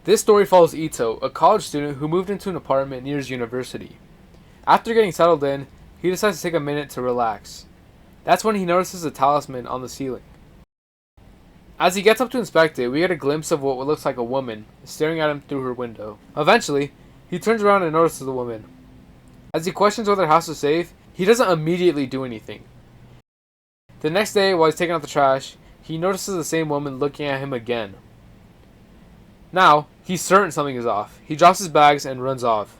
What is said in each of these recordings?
This story follows Ito, a college student who moved into an apartment near his university. After getting settled in, he decides to take a minute to relax. That's when he notices a talisman on the ceiling. As he gets up to inspect it, we get a glimpse of what looks like a woman staring at him through her window. Eventually, he turns around and notices the woman. As he questions whether her house is safe, he doesn't immediately do anything. The next day, while he's taking out the trash, he notices the same woman looking at him again. Now, he's certain something is off. He drops his bags and runs off.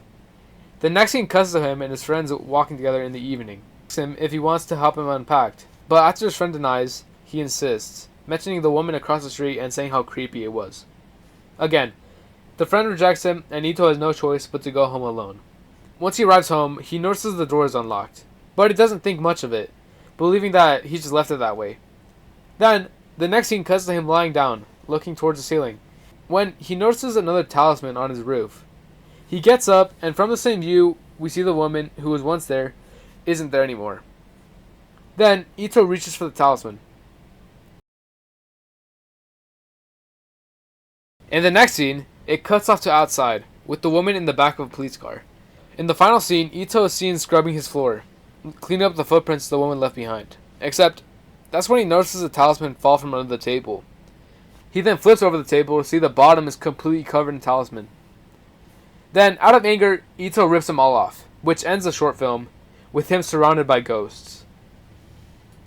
The next scene cuts to him and his friends walking together in the evening. He asks him if he wants to help him unpack, but after his friend denies, he insists, mentioning the woman across the street and saying how creepy it was. Again, the friend rejects him and Ito has no choice but to go home alone. Once he arrives home, he notices the door is unlocked, but he doesn't think much of it, believing that he just left it that way. Then, the next scene cuts to him lying down, looking towards the ceiling, when he notices another talisman on his roof. He gets up, and from the same view, we see the woman who was once there isn't there anymore. Then, Ito reaches for the talisman. In the next scene, it cuts off to outside, with the woman in the back of a police car. In the final scene, Ito is seen scrubbing his floor, cleaning up the footprints the woman left behind. Except, that's when he notices the talisman fall from under the table. He then flips over the table to see the bottom is completely covered in talisman. Then, out of anger, Ito rips them all off, which ends the short film with him surrounded by ghosts.